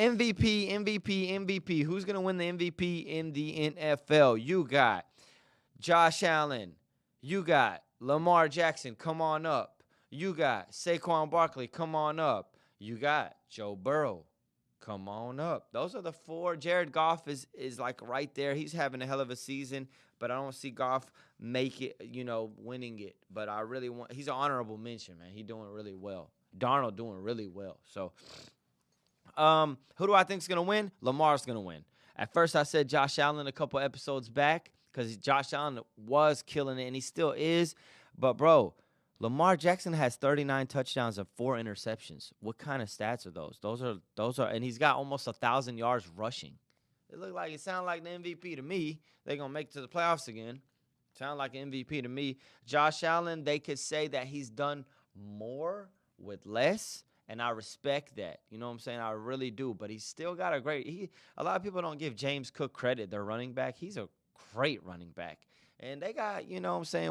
MVP. Who's going to win the MVP in the NFL? You got Josh Allen. You got Lamar Jackson. Come on up. You got Saquon Barkley. Come on up. You got Joe Burrow. Come on up. Those are the four. Jared Goff is like right there. He's having a hell of a season, but I don't see Goff make it, winning it. But I really want – he's an honorable mention, man. He's doing really well. Darnold doing really well. So, who do I think is going to win? Lamar's going to win. At first, I said Josh Allen a couple episodes back because Josh Allen was killing it, and he still is. But, bro, Lamar Jackson has 39 touchdowns and 4 interceptions. What kind of stats are those? Those are, and he's got almost 1,000 yards rushing. It sounds like the MVP to me. They're going to make it to the playoffs again. Sound like an MVP to me. Josh Allen, they could say that he's done more with less, and I respect that. You know what I'm saying? I really do. But he's still got a a lot of people don't give James Cook credit, their running back. He's a great running back. And they got,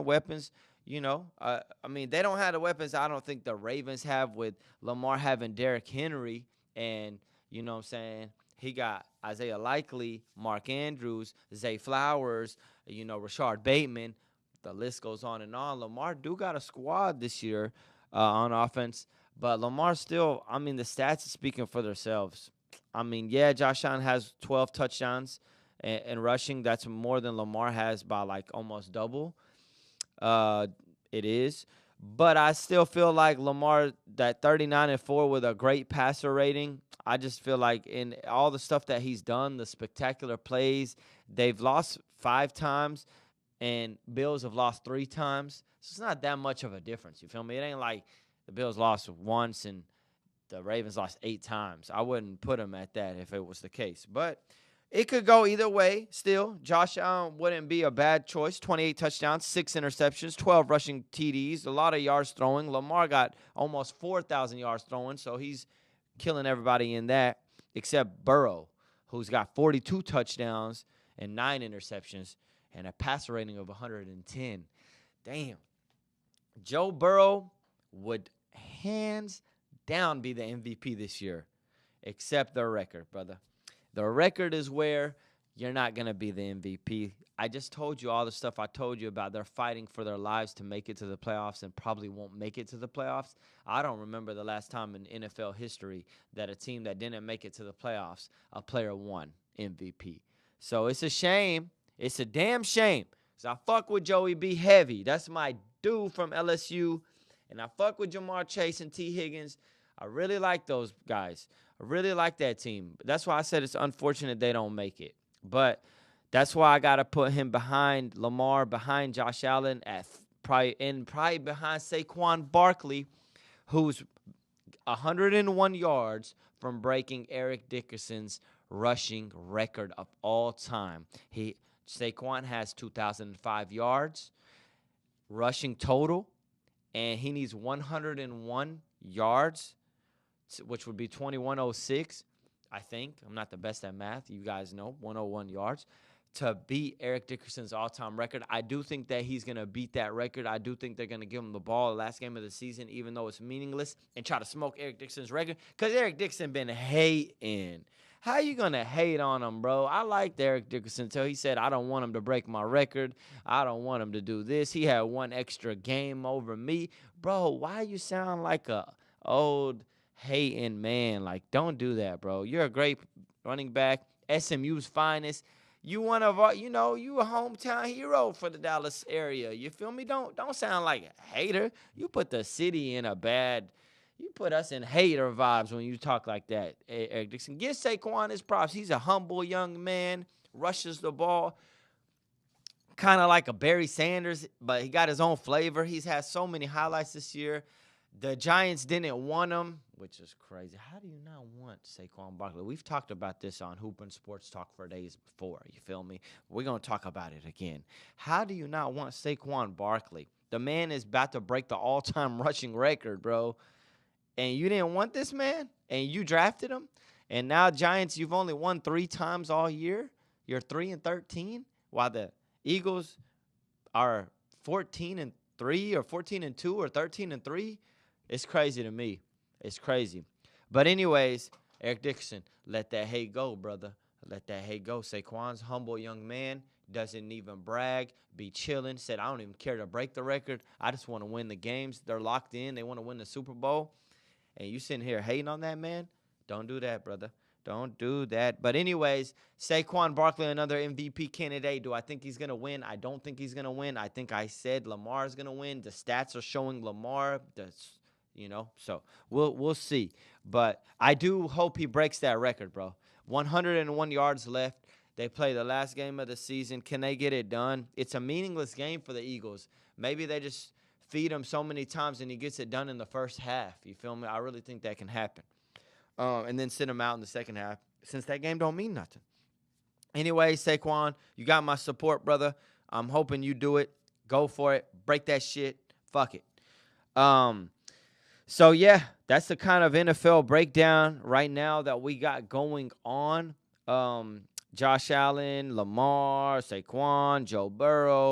weapons. They don't have the weapons I don't think the Ravens have with Lamar having Derrick Henry. And, he got Isaiah Likely, Mark Andrews, Zay Flowers, Rashard Bateman. The list goes on and on. Lamar do got a squad this year on offense. But Lamar still, the stats are speaking for themselves. Josh Allen has 12 touchdowns and rushing. That's more than Lamar has by almost double. It is. But I still feel like Lamar, that 39-4 with a great passer rating, I just feel like in all the stuff that he's done, the spectacular plays, they've lost 5 times and Bills have lost 3 times. So it's not that much of a difference. You feel me? It ain't like the Bills lost once and the Ravens lost 8 times. I wouldn't put them at that if it was the case. But it could go either way still. Josh Allen wouldn't be a bad choice. 28 touchdowns, 6 interceptions, 12 rushing TDs, a lot of yards throwing. Lamar got almost 4,000 yards throwing, so he's killing everybody in that except Burrow, who's got 42 touchdowns and 9 interceptions and a passer rating of 110. Damn. Joe Burrow would hands down be the MVP this year, except their record, brother. The record is where you're not going to be the MVP. I just told you all the stuff I told you about. They're fighting for their lives to make it to the playoffs and probably won't make it to the playoffs. I don't remember the last time in NFL history that a team that didn't make it to the playoffs, a player won MVP. So it's a shame. It's a damn shame. Because I fuck with Joey B heavy. That's my dude from LSU. And I fuck with Jamar Chase and T. Higgins. I really like those guys. I really like that team. That's why I said it's unfortunate they don't make it. But that's why I got to put him behind Lamar, behind Josh Allen, probably behind Saquon Barkley, who's 101 yards from breaking Eric Dickerson's rushing record of all time. Saquon has 2,005 yards rushing total, and he needs 101 yards, which would be 2106, I think. I'm not the best at math. You guys know, 101 yards to beat Eric Dickerson's all-time record. I do think that he's going to beat that record. I do think they're going to give him the ball the last game of the season, even though it's meaningless, and try to smoke Eric Dickerson's record because Eric Dickerson been hating. How you going to hate on him, bro? I liked Eric Dickerson until he said, I don't want him to break my record. I don't want him to do this. He had 1 extra game over me. Bro, why you sound like a old hating man? Don't do that, bro. You're a great running back, SMU's finest. You one of our, you a hometown hero for the Dallas area. You feel me? Don't sound like a hater. You put the city in you put us in hater vibes when you talk like that, Eric Dickerson. Give Saquon his props. He's a humble young man, rushes the ball, kind of like a Barry Sanders, but he got his own flavor. He's had so many highlights this year. The Giants didn't want him, which is crazy. How do you not want Saquon Barkley? We've talked about this on Hoop and Sports Talk for days before. You feel me? We're going to talk about it again. How do you not want Saquon Barkley? The man is about to break the all-time rushing record, bro. And you didn't want this man? And you drafted him? And now, Giants, you've only won 3 times all year. You're 3-13, while the Eagles are 14-3 or 14-2 or 13-3. It's crazy to me. It's crazy. But anyways, Eric Dickerson, let that hate go, brother. Let that hate go. Saquon's humble young man, doesn't even brag, be chilling. Said, I don't even care to break the record. I just want to win the games. They're locked in. They want to win the Super Bowl. And you sitting here hating on that man? Don't do that, brother. Don't do that. But anyways, Saquon Barkley, another MVP candidate. Do I think he's going to win? I don't think he's going to win. I think I said Lamar is going to win. The stats are showing Lamar. So we'll see. But I do hope he breaks that record, bro. 101 yards left. They play the last game of the season. Can they get it done? It's a meaningless game for the Eagles. Maybe they just feed him so many times and he gets it done in the first half. You feel me? I really think that can happen. And then sit him out in the second half, since that game don't mean nothing. Anyway, Saquon, you got my support, brother. I'm hoping you do it. Go for it. Break that shit. Fuck it. So, yeah, that's the kind of NFL breakdown right now that we got going on. Josh Allen, Lamar, Saquon, Joe Burrow.